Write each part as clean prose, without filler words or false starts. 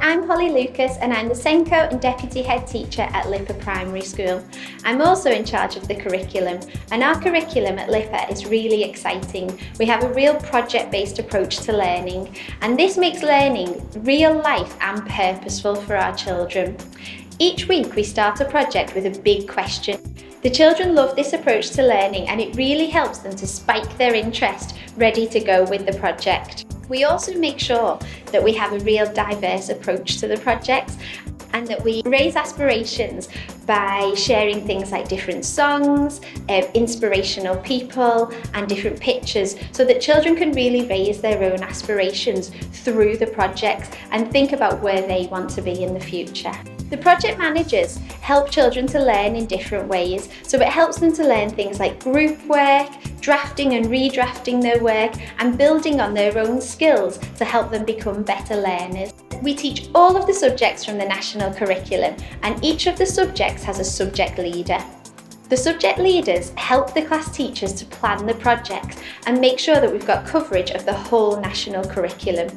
I'm Holly Lucas and I'm the Senko and Deputy Head Teacher at LIPA Primary School. I'm also in charge of the curriculum, and our curriculum at LIPA is really exciting. We have a real project-based approach to learning, and this makes learning real life and purposeful for our children. Each week we start a project with a big question. The children love this approach to learning and it really helps them to spike their interest, ready to go with the project. We also make sure that we have a real diverse approach to the projects and that we raise aspirations by sharing things like different songs, inspirational people and different pictures so that children can really raise their own aspirations through the projects and think about where they want to be in the future. The project managers help children to learn in different ways, so it helps them to learn things like group work, drafting and redrafting their work, and building on their own skills to help them become better learners. We teach all of the subjects from the national curriculum, and each of the subjects has a subject leader. The subject leaders help the class teachers to plan the projects and make sure that we've got coverage of the whole national curriculum.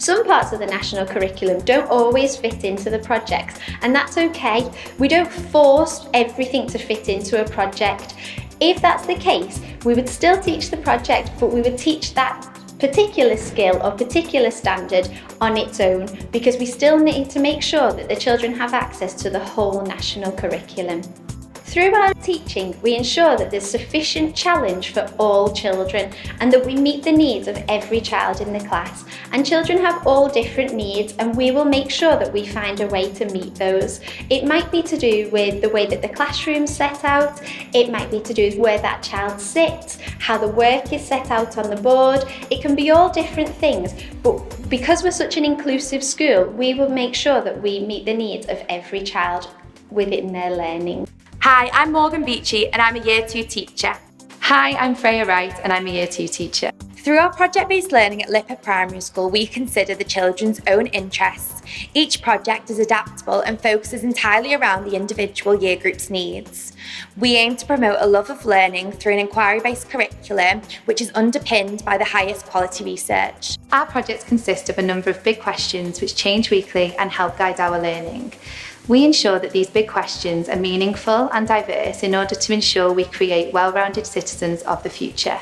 Some parts of the national curriculum don't always fit into the projects, and that's okay. We don't force everything to fit into a project. If that's the case, we would still teach the project, but we would teach that particular skill or particular standard on its own, because we still need to make sure that the children have access to the whole national curriculum. Through our teaching, we ensure that there's sufficient challenge for all children and that we meet the needs of every child in the class. And children have all different needs, and we will make sure that we find a way to meet those. It might be to do with the way that the classroom's set out, it might be to do with where that child sits, how the work is set out on the board. It can be all different things, but because we're such an inclusive school, we will make sure that we meet the needs of every child within their learning. Hi, I'm Morgan Beachy and I'm a Year 2 teacher. Hi, I'm Freya Wright and I'm a Year 2 teacher. Through our project-based learning at LIPA Primary School, we consider the children's own interests. Each project is adaptable and focuses entirely around the individual year group's needs. We aim to promote a love of learning through an inquiry-based curriculum, which is underpinned by the highest quality research. Our projects consist of a number of big questions which change weekly and help guide our learning. We ensure that these big questions are meaningful and diverse in order to ensure we create well-rounded citizens of the future.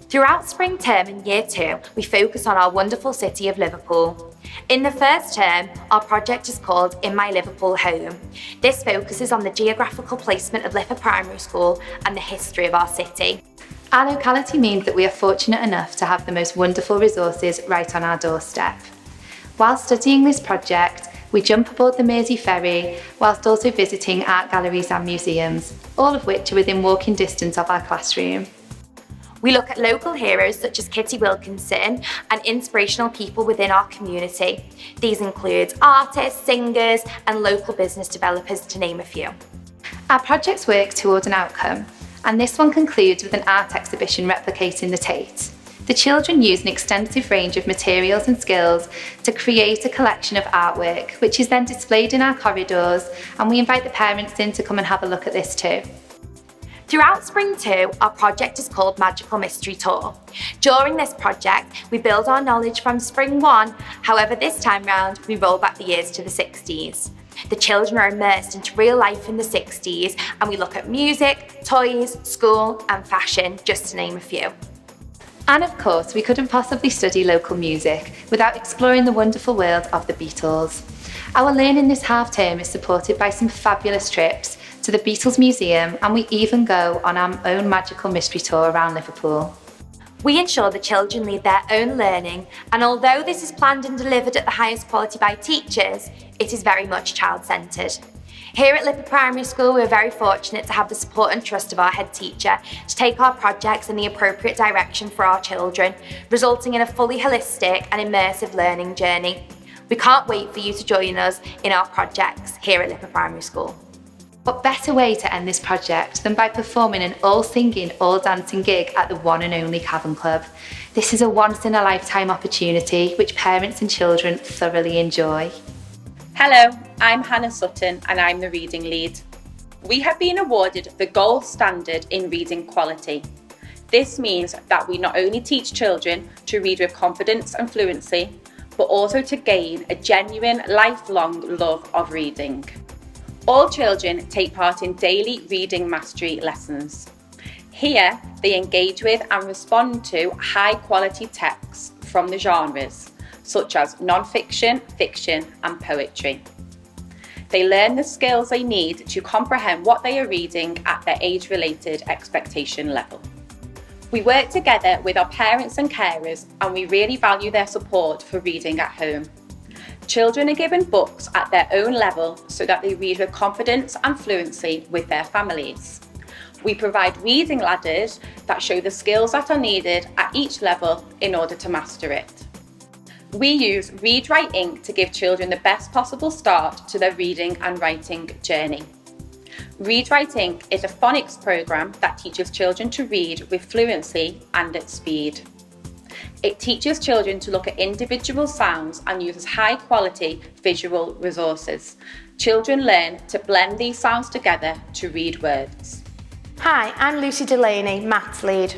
Throughout spring term in Year 2, we focus on our wonderful city of Liverpool. In the first term, our project is called In My Liverpool Home. This focuses on the geographical placement of LIPA Primary School and the history of our city. Our locality means that we are fortunate enough to have the most wonderful resources right on our doorstep. While studying this project, we jump aboard the Mersey ferry whilst also visiting art galleries and museums, all of which are within walking distance of our classroom. We look at local heroes such as Kitty Wilkinson and inspirational people within our community. These include artists, singers and local business developers, to name a few. Our projects work toward an outcome, and this one concludes with an art exhibition replicating the Tate. The children use an extensive range of materials and skills to create a collection of artwork, which is then displayed in our corridors, and we invite the parents in to come and have a look at this too. Throughout Spring 2, our project is called Magical Mystery Tour. During this project, we build our knowledge from Spring 1, however this time round, we roll back the years to the 60s. The children are immersed into real life in the 60s, and we look at music, toys, school and fashion, just to name a few. And of course, we couldn't possibly study local music without exploring the wonderful world of the Beatles. Our learning this half term is supported by some fabulous trips to the Beatles Museum, and we even go on our own magical mystery tour around Liverpool. We ensure the children lead their own learning, and although this is planned and delivered at the highest quality by teachers, it is very much child-centred. Here at LIPA Primary School, we're very fortunate to have the support and trust of our head teacher to take our projects in the appropriate direction for our children, resulting in a fully holistic and immersive learning journey. We can't wait for you to join us in our projects here at LIPA Primary School. What better way to end this project than by performing an all-singing, all-dancing gig at the one and only Cavern Club. This is a once-in-a-lifetime opportunity which parents and children thoroughly enjoy. Hello, I'm Hannah Sutton and I'm the reading lead. We have been awarded the gold standard in reading quality. This means that we not only teach children to read with confidence and fluency, but also to gain a genuine, lifelong love of reading. All children take part in daily reading mastery lessons. Here, they engage with and respond to high-quality texts from the genres, such as non-fiction, fiction, and poetry. They learn the skills they need to comprehend what they are reading at their age-related expectation level. We work together with our parents and carers, and we really value their support for reading at home. Children are given books at their own level so that they read with confidence and fluency with their families. We provide reading ladders that show the skills that are needed at each level in order to master it. We use Read Write Inc. to give children the best possible start to their reading and writing journey. Read Write Inc. is a phonics programme that teaches children to read with fluency and at speed. It teaches children to look at individual sounds and uses high-quality visual resources. Children learn to blend these sounds together to read words. Hi, I'm Lucy Delaney, Maths Lead.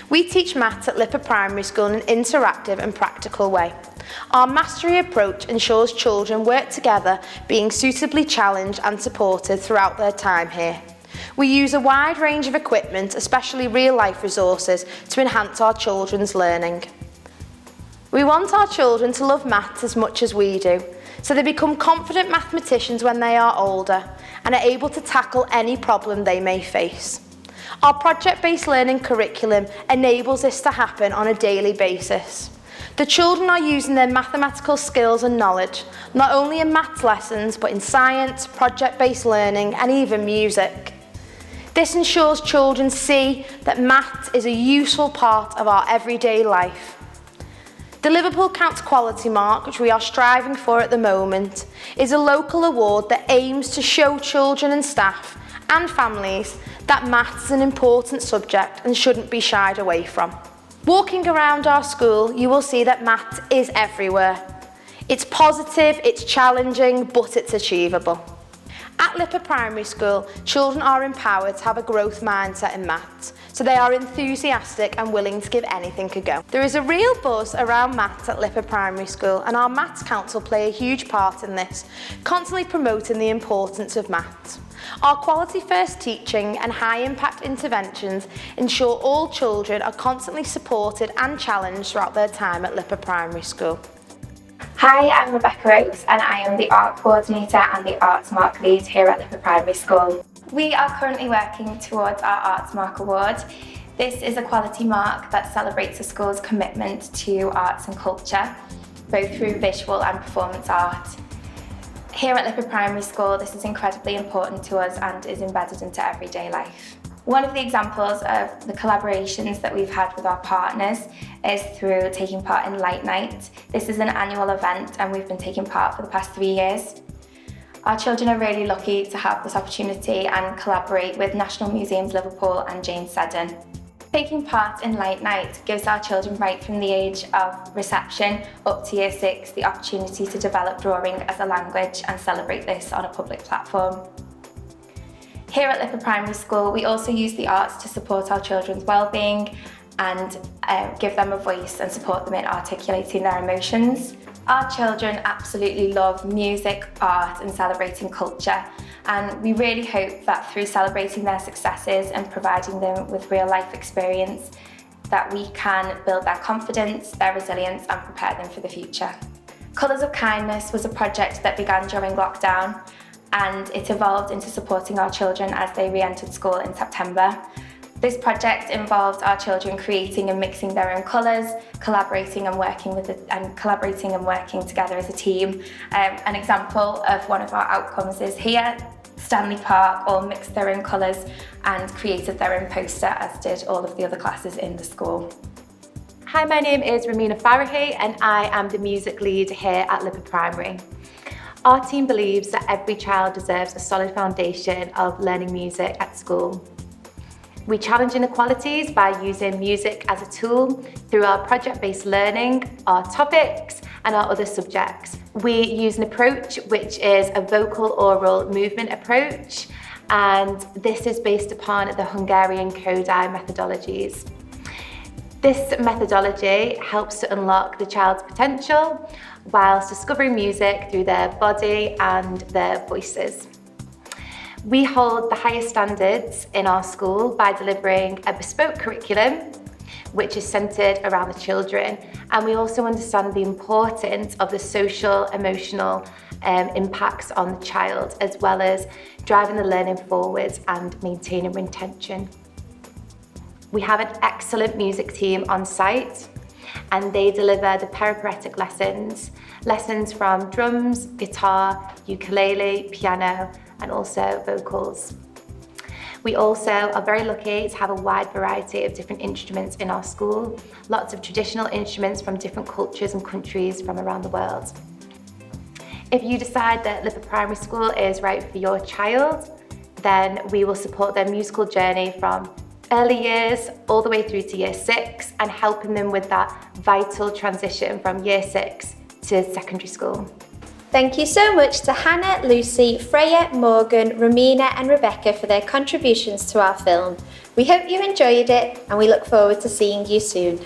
We teach maths at LIPA Primary School in an interactive and practical way. Our mastery approach ensures children work together, being suitably challenged and supported throughout their time here. We use a wide range of equipment, especially real-life resources, to enhance our children's learning. We want our children to love maths as much as we do, so they become confident mathematicians when they are older and are able to tackle any problem they may face. Our project-based learning curriculum enables this to happen on a daily basis. The children are using their mathematical skills and knowledge, not only in maths lessons, but in science, project-based learning, and even music. This ensures children see that maths is a useful part of our everyday life. The Liverpool Counts Quality Mark, which we are striving for at the moment, is a local award that aims to show children and staff and families that maths is an important subject and shouldn't be shied away from. Walking around our school, you will see that maths is everywhere. It's positive, it's challenging, but it's achievable. At LIPA Primary School, children are empowered to have a growth mindset in maths, so they are enthusiastic and willing to give anything a go. There is a real buzz around maths at LIPA Primary School, and our Maths Council play a huge part in this, constantly promoting the importance of maths. Our quality first teaching and high impact interventions ensure all children are constantly supported and challenged throughout their time at LIPA Primary School. Hi, I'm Rebecca Oakes and I am the Art Coordinator and the Arts Mark Lead here at LIPA Primary School. We are currently working towards our Arts Mark Award. This is a quality mark that celebrates the school's commitment to arts and culture, both through visual and performance art. Here at LIPA Primary School, this is incredibly important to us and is embedded into everyday life. One of the examples of the collaborations that we've had with our partners is through taking part in Light Night. This is an annual event and we've been taking part for the past 3 years. Our children are really lucky to have this opportunity and collaborate with National Museums Liverpool and Jane Seddon. Taking part in Light Night gives our children right from the age of reception up to year 6 the opportunity to develop drawing as a language and celebrate this on a public platform. Here at LIPA Primary School, we also use the arts to support our children's well-being and give them a voice and support them in articulating their emotions. Our children absolutely love music, art and celebrating culture, and we really hope that through celebrating their successes and providing them with real life experience that we can build their confidence, their resilience and prepare them for the future. Colours of Kindness was a project that began during lockdown and it evolved into supporting our children as they re-entered school in September. This project involved our children creating and mixing their own colours, collaborating and working together as a team. An example of one of our outcomes is here. Stanley Park all mixed their own colours and created their own poster, as did all of the other classes in the school. Hi, my name is Ramina Farahi and I am the music lead here at LIPA Primary. Our team believes that every child deserves a solid foundation of learning music at school. We challenge inequalities by using music as a tool through our project-based learning, our topics, and our other subjects. We use an approach which is a vocal oral movement approach, and this is based upon the Hungarian Kodai methodologies. This methodology helps to unlock the child's potential whilst discovering music through their body and their voices. We hold the highest standards in our school by delivering a bespoke curriculum which is centred around the children, and we also understand the importance of the social, emotional impacts on the child, as well as driving the learning forwards and maintaining retention. We have an excellent music team on site, and they deliver the peripatetic lessons from drums, guitar, ukulele, piano, and also vocals. We also are very lucky to have a wide variety of different instruments in our school, lots of traditional instruments from different cultures and countries from around the world. If you decide that LIPA Primary School is right for your child, then we will support their musical journey from early years all the way through to year 6 and helping them with that vital transition from year 6 to secondary school. Thank you so much to Hannah, Lucy, Freya, Morgan, Romina and Rebecca for their contributions to our film. We hope you enjoyed it and we look forward to seeing you soon.